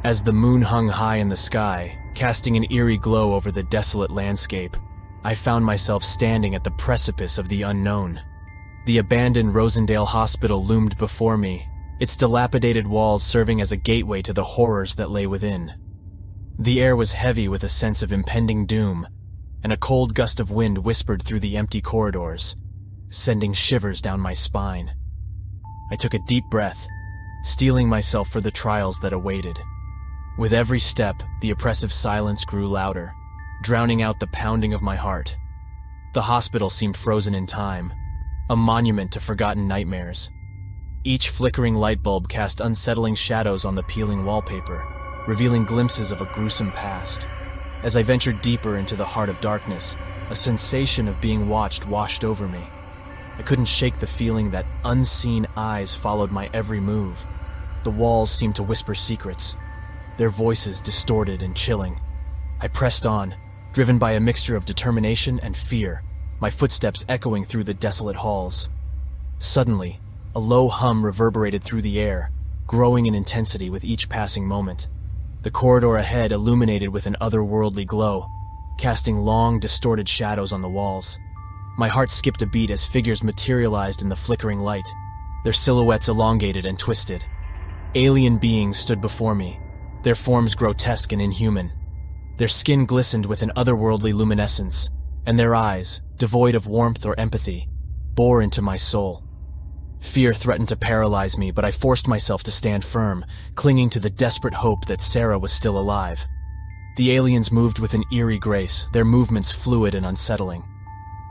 As the moon hung high in the sky, casting an eerie glow over the desolate landscape, I found myself standing at the precipice of the unknown. The abandoned Rosendale Hospital loomed before me, its dilapidated walls serving as a gateway to the horrors that lay within. The air was heavy with a sense of impending doom, and a cold gust of wind whispered through the empty corridors, sending shivers down my spine. I took a deep breath, steeling myself for the trials that awaited. With every step, the oppressive silence grew louder, drowning out the pounding of my heart. The hospital seemed frozen in time, a monument to forgotten nightmares. Each flickering light bulb cast unsettling shadows on the peeling wallpaper, revealing glimpses of a gruesome past. As I ventured deeper into the heart of darkness, a sensation of being watched washed over me. I couldn't shake the feeling that unseen eyes followed my every move. The walls seemed to whisper secrets, their voices distorted and chilling. I pressed on, driven by a mixture of determination and fear, my footsteps echoing through the desolate halls. Suddenly, a low hum reverberated through the air, growing in intensity with each passing moment. The corridor ahead illuminated with an otherworldly glow, casting long, distorted shadows on the walls. My heart skipped a beat as figures materialized in the flickering light, their silhouettes elongated and twisted. Alien beings stood before me, their forms grotesque and inhuman. Their skin glistened with an otherworldly luminescence, and their eyes, devoid of warmth or empathy, bore into my soul. Fear threatened to paralyze me, but I forced myself to stand firm, clinging to the desperate hope that Sarah was still alive. The aliens moved with an eerie grace, their movements fluid and unsettling.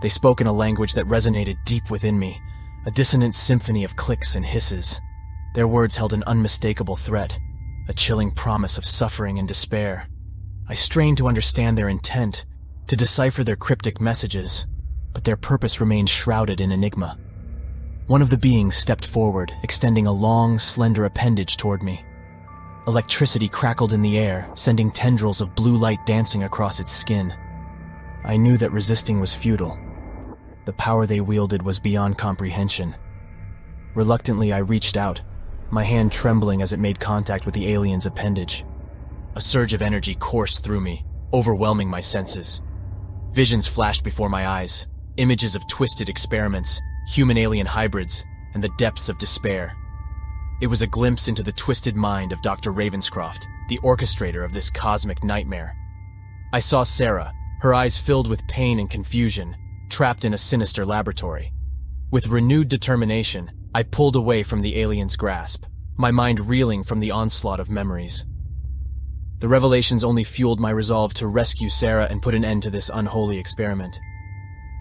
They spoke in a language that resonated deep within me, a dissonant symphony of clicks and hisses. Their words held an unmistakable threat, a chilling promise of suffering and despair. I strained to understand their intent, to decipher their cryptic messages, but their purpose remained shrouded in enigma. One of the beings stepped forward, extending a long, slender appendage toward me. Electricity crackled in the air, sending tendrils of blue light dancing across its skin. I knew that resisting was futile. The power they wielded was beyond comprehension. Reluctantly, I reached out, my hand trembling as it made contact with the alien's appendage. A surge of energy coursed through me, overwhelming my senses. Visions flashed before my eyes, images of twisted experiments, human-alien hybrids, and the depths of despair. It was a glimpse into the twisted mind of Dr. Ravenscroft, the orchestrator of this cosmic nightmare. I saw Sarah, her eyes filled with pain and confusion, trapped in a sinister laboratory. With renewed determination, I pulled away from the alien's grasp, my mind reeling from the onslaught of memories. The revelations only fueled my resolve to rescue Sarah and put an end to this unholy experiment.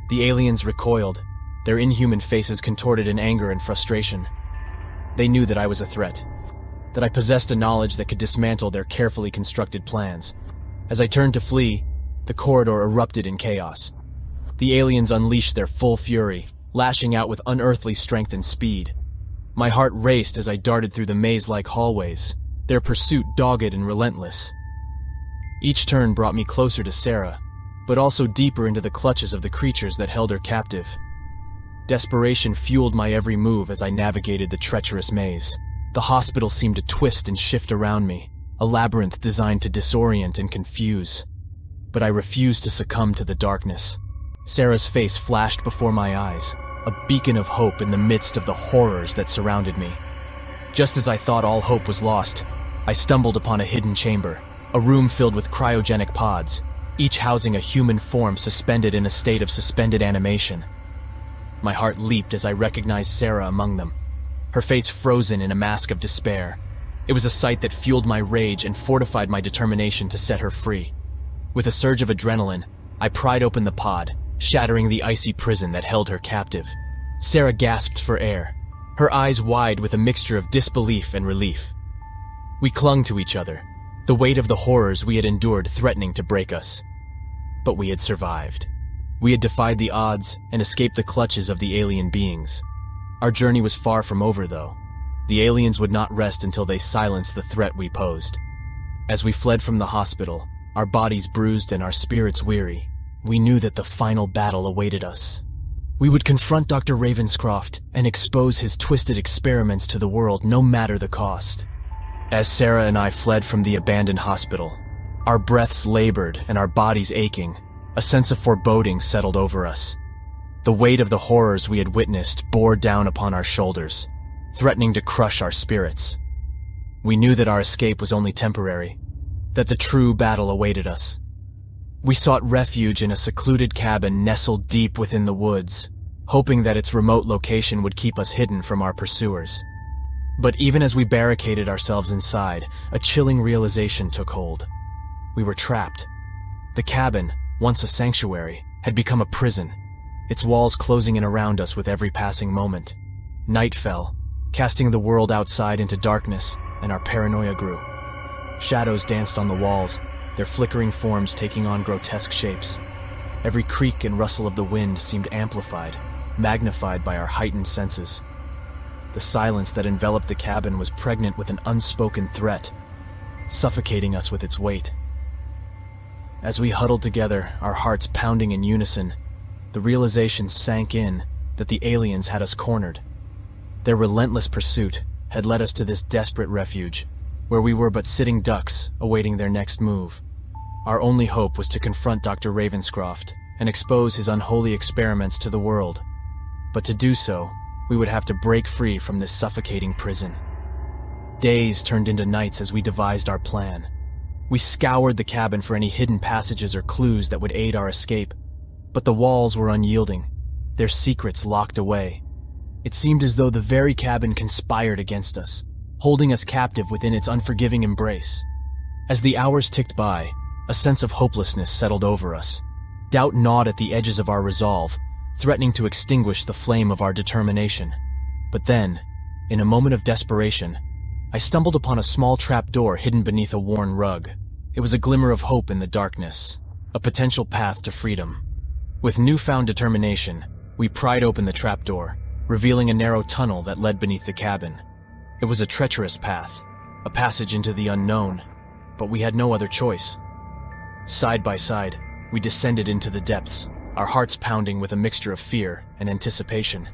The aliens recoiled, their inhuman faces contorted in anger and frustration. They knew that I was a threat, that I possessed a knowledge that could dismantle their carefully constructed plans. As I turned to flee, the corridor erupted in chaos. The aliens unleashed their full fury, lashing out with unearthly strength and speed. My heart raced as I darted through the maze-like hallways, their pursuit dogged and relentless. Each turn brought me closer to Sarah, but also deeper into the clutches of the creatures that held her captive. Desperation fueled my every move as I navigated the treacherous maze. The hospital seemed to twist and shift around me, a labyrinth designed to disorient and confuse. But I refused to succumb to the darkness. Sarah's face flashed before my eyes, a beacon of hope in the midst of the horrors that surrounded me. Just as I thought all hope was lost, I stumbled upon a hidden chamber, a room filled with cryogenic pods, each housing a human form suspended in a state of suspended animation. My heart leaped as I recognized Sarah among them, her face frozen in a mask of despair. It was a sight that fueled my rage and fortified my determination to set her free. With a surge of adrenaline, I pried open the pod, shattering the icy prison that held her captive. Sarah gasped for air, her eyes wide with a mixture of disbelief and relief. We clung to each other, the weight of the horrors we had endured threatening to break us. But we had survived. We had defied the odds and escaped the clutches of the alien beings. Our journey was far from over, though. The aliens would not rest until they silenced the threat we posed. As we fled from the hospital, our bodies bruised and our spirits weary, we knew that the final battle awaited us. We would confront Dr. Ravenscroft and expose his twisted experiments to the world, no matter the cost. As Sarah and I fled from the abandoned hospital, our breaths labored and our bodies aching, a sense of foreboding settled over us. The weight of the horrors we had witnessed bore down upon our shoulders, threatening to crush our spirits. We knew that our escape was only temporary, that the true battle awaited us. We sought refuge in a secluded cabin nestled deep within the woods, hoping that its remote location would keep us hidden from our pursuers. But even as we barricaded ourselves inside, a chilling realization took hold. We were trapped. The cabin, once a sanctuary, had become a prison, its walls closing in around us with every passing moment. Night fell, casting the world outside into darkness, and our paranoia grew. Shadows danced on the walls, their flickering forms taking on grotesque shapes. Every creak and rustle of the wind seemed amplified, magnified by our heightened senses. The silence that enveloped the cabin was pregnant with an unspoken threat, suffocating us with its weight. As we huddled together, our hearts pounding in unison, the realization sank in that the aliens had us cornered. Their relentless pursuit had led us to this desperate refuge, where we were but sitting ducks awaiting their next move. Our only hope was to confront Dr. Ravenscroft and expose his unholy experiments to the world. But to do so, we would have to break free from this suffocating prison. Days turned into nights as we devised our plan. We scoured the cabin for any hidden passages or clues that would aid our escape, but the walls were unyielding, their secrets locked away. It seemed as though the very cabin conspired against us, holding us captive within its unforgiving embrace. As the hours ticked by, a sense of hopelessness settled over us. Doubt gnawed at the edges of our resolve, threatening to extinguish the flame of our determination. But then, in a moment of desperation, I stumbled upon a small trapdoor hidden beneath a worn rug. It was a glimmer of hope in the darkness, a potential path to freedom. With newfound determination, we pried open the trapdoor, revealing a narrow tunnel that led beneath the cabin. It was a treacherous path, a passage into the unknown, but we had no other choice. Side by side, we descended into the depths, our hearts pounding with a mixture of fear and anticipation.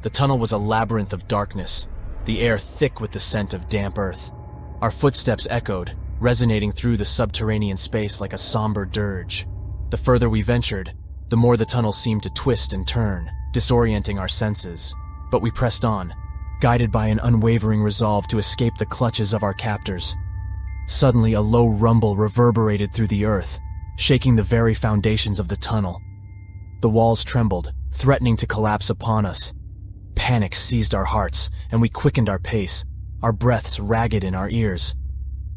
The tunnel was a labyrinth of darkness, the air thick with the scent of damp earth. Our footsteps echoed, resonating through the subterranean space like a somber dirge. The further we ventured, the more the tunnel seemed to twist and turn, disorienting our senses. But we pressed on, guided by an unwavering resolve to escape the clutches of our captors. Suddenly, a low rumble reverberated through the earth, shaking the very foundations of the tunnel. The walls trembled, threatening to collapse upon us. Panic seized our hearts, and we quickened our pace, our breaths ragged in our ears.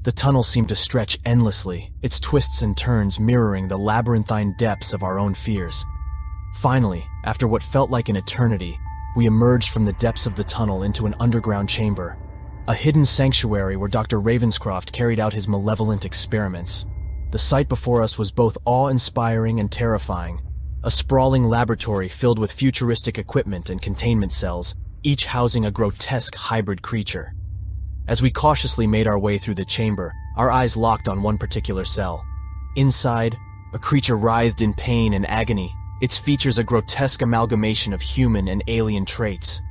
The tunnel seemed to stretch endlessly, its twists and turns mirroring the labyrinthine depths of our own fears. Finally, after what felt like an eternity, we emerged from the depths of the tunnel into an underground chamber, a hidden sanctuary where Dr. Ravenscroft carried out his malevolent experiments. The sight before us was both awe-inspiring and terrifying. A sprawling laboratory filled with futuristic equipment and containment cells, each housing a grotesque hybrid creature. As we cautiously made our way through the chamber, our eyes locked on one particular cell. Inside, a creature writhed in pain and agony, its features a grotesque amalgamation of human and alien traits.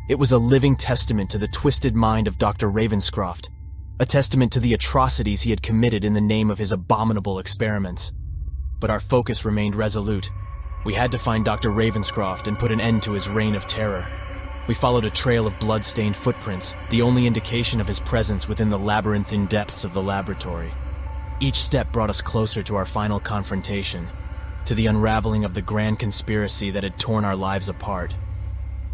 It was a living testament to the twisted mind of Dr. Ravenscroft, a testament to the atrocities he had committed in the name of his abominable experiments. But our focus remained resolute. We had to find Dr. Ravenscroft and put an end to his reign of terror. We followed a trail of blood-stained footprints, the only indication of his presence within the labyrinthine depths of the laboratory. Each step brought us closer to our final confrontation, to the unraveling of the grand conspiracy that had torn our lives apart.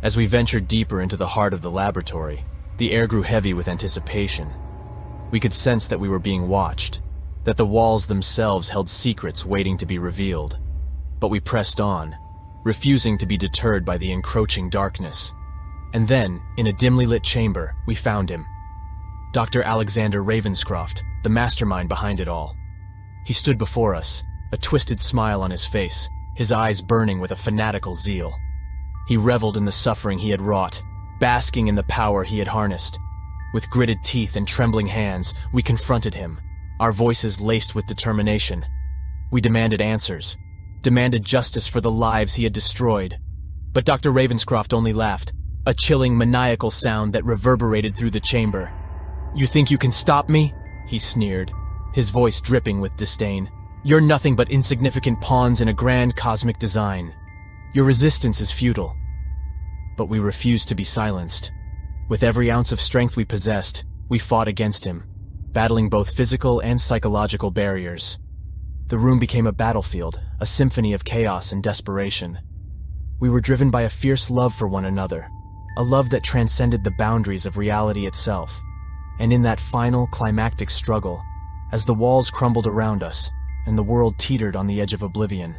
As we ventured deeper into the heart of the laboratory, the air grew heavy with anticipation. We could sense that we were being watched, that the walls themselves held secrets waiting to be revealed. But we pressed on, refusing to be deterred by the encroaching darkness. And then, in a dimly lit chamber, we found him. Dr. Alexander Ravenscroft, the mastermind behind it all. He stood before us, a twisted smile on his face, his eyes burning with a fanatical zeal. He reveled in the suffering he had wrought, basking in the power he had harnessed. With gritted teeth and trembling hands, we confronted him, our voices laced with determination. We demanded answers, demanded justice for the lives he had destroyed. But Dr. Ravenscroft only laughed, a chilling, maniacal sound that reverberated through the chamber. "You think you can stop me?" he sneered, his voice dripping with disdain. "You're nothing but insignificant pawns in a grand cosmic design. Your resistance is futile." But we refused to be silenced. With every ounce of strength we possessed, we fought against him, battling both physical and psychological barriers. The room became a battlefield, a symphony of chaos and desperation. We were driven by a fierce love for one another, a love that transcended the boundaries of reality itself. And in that final, climactic struggle, as the walls crumbled around us and the world teetered on the edge of oblivion,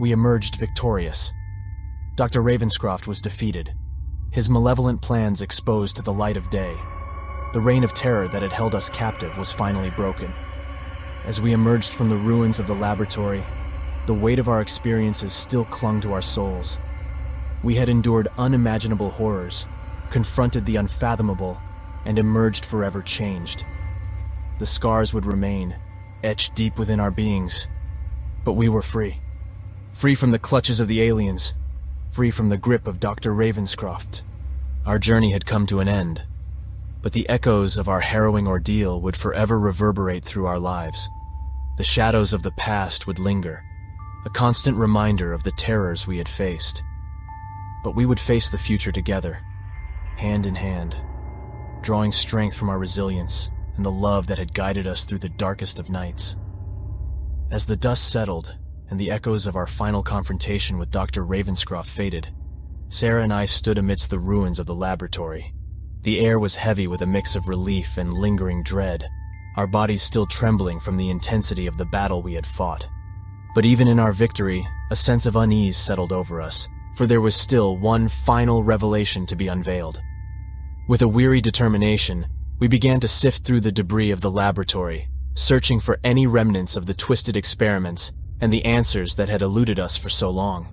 we emerged victorious. Dr. Ravenscroft was defeated, his malevolent plans exposed to the light of day. The reign of terror that had held us captive was finally broken. As we emerged from the ruins of the laboratory, the weight of our experiences still clung to our souls. We had endured unimaginable horrors, confronted the unfathomable, and emerged forever changed. The scars would remain, etched deep within our beings, but we were free. Free from the clutches of the aliens, free from the grip of Dr. Ravenscroft. Our journey had come to an end, but the echoes of our harrowing ordeal would forever reverberate through our lives. The shadows of the past would linger, a constant reminder of the terrors we had faced. But we would face the future together, hand in hand, drawing strength from our resilience and the love that had guided us through the darkest of nights. As the dust settled and the echoes of our final confrontation with Dr. Ravenscroft faded, Sarah and I stood amidst the ruins of the laboratory. The air was heavy with a mix of relief and lingering dread, our bodies still trembling from the intensity of the battle we had fought. But even in our victory, a sense of unease settled over us, for there was still one final revelation to be unveiled. With a weary determination, we began to sift through the debris of the laboratory, searching for any remnants of the twisted experiments and the answers that had eluded us for so long.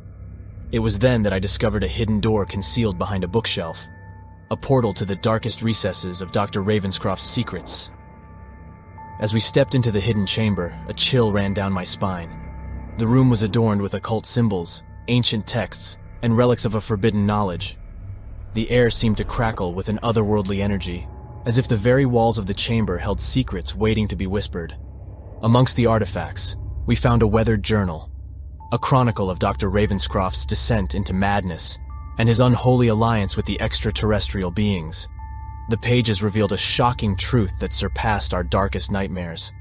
It was then that I discovered a hidden door concealed behind a bookshelf, a portal to the darkest recesses of Dr. Ravenscroft's secrets. As we stepped into the hidden chamber, a chill ran down my spine. The room was adorned with occult symbols, ancient texts, and relics of a forbidden knowledge. The air seemed to crackle with an otherworldly energy, as if the very walls of the chamber held secrets waiting to be whispered. Amongst the artifacts, we found a weathered journal, a chronicle of Dr. Ravenscroft's descent into madness and his unholy alliance with the extraterrestrial beings. The pages revealed a shocking truth that surpassed our darkest nightmares.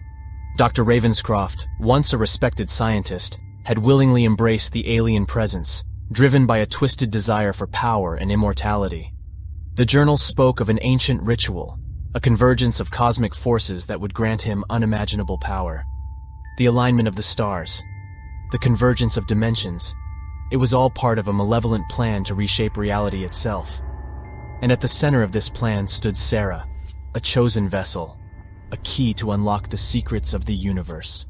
Dr. Ravenscroft, once a respected scientist, had willingly embraced the alien presence, driven by a twisted desire for power and immortality. The journal spoke of an ancient ritual, a convergence of cosmic forces that would grant him unimaginable power. The alignment of the stars, the convergence of dimensions, it was all part of a malevolent plan to reshape reality itself. And at the center of this plan stood Sarah, a chosen vessel, a key to unlock the secrets of the universe.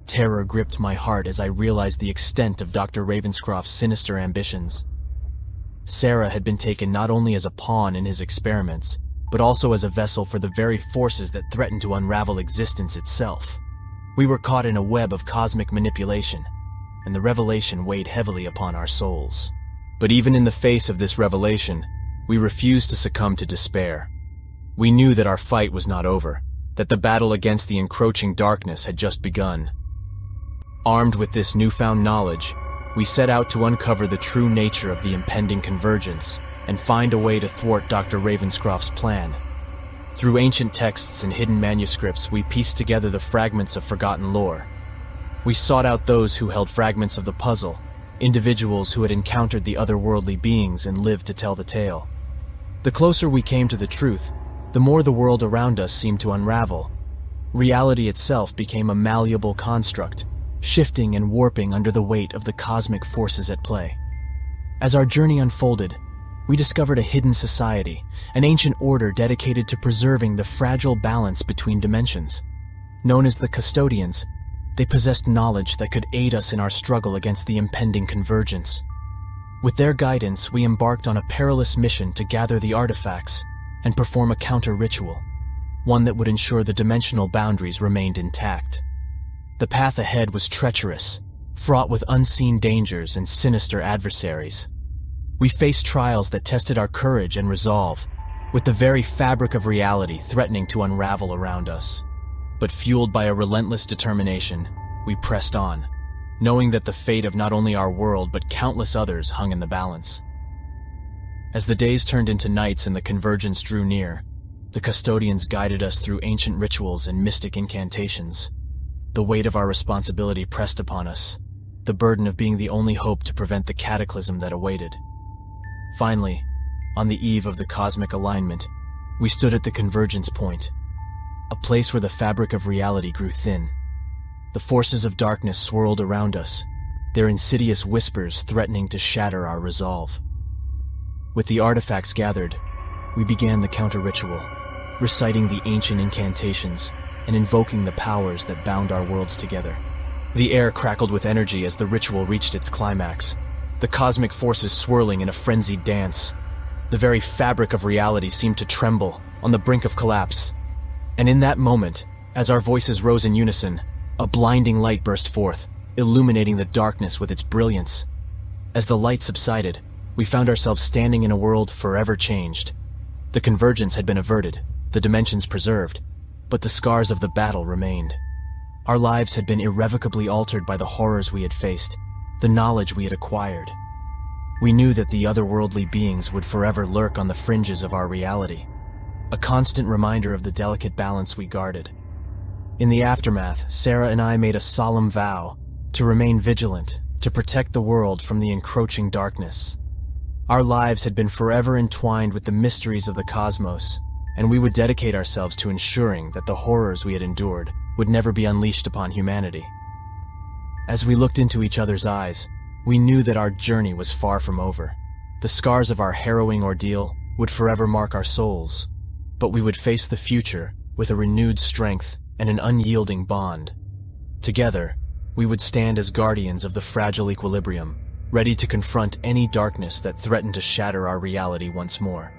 Terror gripped my heart as I realized the extent of Dr. Ravenscroft's sinister ambitions. Sarah had been taken not only as a pawn in his experiments, but also as a vessel for the very forces that threatened to unravel existence itself. We were caught in a web of cosmic manipulation, and the revelation weighed heavily upon our souls. But even in the face of this revelation, we refused to succumb to despair. We knew that our fight was not over, that the battle against the encroaching darkness had just begun. Armed with this newfound knowledge, we set out to uncover the true nature of the impending convergence and find a way to thwart Dr. Ravenscroft's plan. Through ancient texts and hidden manuscripts, we pieced together the fragments of forgotten lore. We sought out those who held fragments of the puzzle, individuals who had encountered the otherworldly beings and lived to tell the tale. The closer we came to the truth, the more the world around us seemed to unravel. Reality itself became a malleable construct, shifting and warping under the weight of the cosmic forces at play. As our journey unfolded, we discovered a hidden society, an ancient order dedicated to preserving the fragile balance between dimensions. Known as the Custodians, they possessed knowledge that could aid us in our struggle against the impending convergence. With their guidance, we embarked on a perilous mission to gather the artifacts and perform a counter-ritual, one that would ensure the dimensional boundaries remained intact. The path ahead was treacherous, fraught with unseen dangers and sinister adversaries. We faced trials that tested our courage and resolve, with the very fabric of reality threatening to unravel around us. But fueled by a relentless determination, we pressed on, knowing that the fate of not only our world but countless others hung in the balance. As the days turned into nights and the convergence drew near, the custodians guided us through ancient rituals and mystic incantations. The weight of our responsibility pressed upon us, the burden of being the only hope to prevent the cataclysm that awaited. Finally, on the eve of the cosmic alignment, we stood at the convergence point, a place where the fabric of reality grew thin. The forces of darkness swirled around us, their insidious whispers threatening to shatter our resolve. With the artifacts gathered, we began the counter-ritual, reciting the ancient incantations and invoking the powers that bound our worlds together. The air crackled with energy as the ritual reached its climax, the cosmic forces swirling in a frenzied dance. The very fabric of reality seemed to tremble, on the brink of collapse. And in that moment, as our voices rose in unison, a blinding light burst forth, illuminating the darkness with its brilliance. As the light subsided, we found ourselves standing in a world forever changed. The convergence had been averted, the dimensions preserved, but the scars of the battle remained. Our lives had been irrevocably altered by the horrors we had faced, the knowledge we had acquired. We knew that the otherworldly beings would forever lurk on the fringes of our reality, a constant reminder of the delicate balance we guarded. In the aftermath, Sarah and I made a solemn vow to remain vigilant, to protect the world from the encroaching darkness. Our lives had been forever entwined with the mysteries of the cosmos, and we would dedicate ourselves to ensuring that the horrors we had endured would never be unleashed upon humanity. As we looked into each other's eyes, we knew that our journey was far from over. The scars of our harrowing ordeal would forever mark our souls, but we would face the future with a renewed strength and an unyielding bond. Together, we would stand as guardians of the fragile equilibrium, ready to confront any darkness that threatened to shatter our reality once more.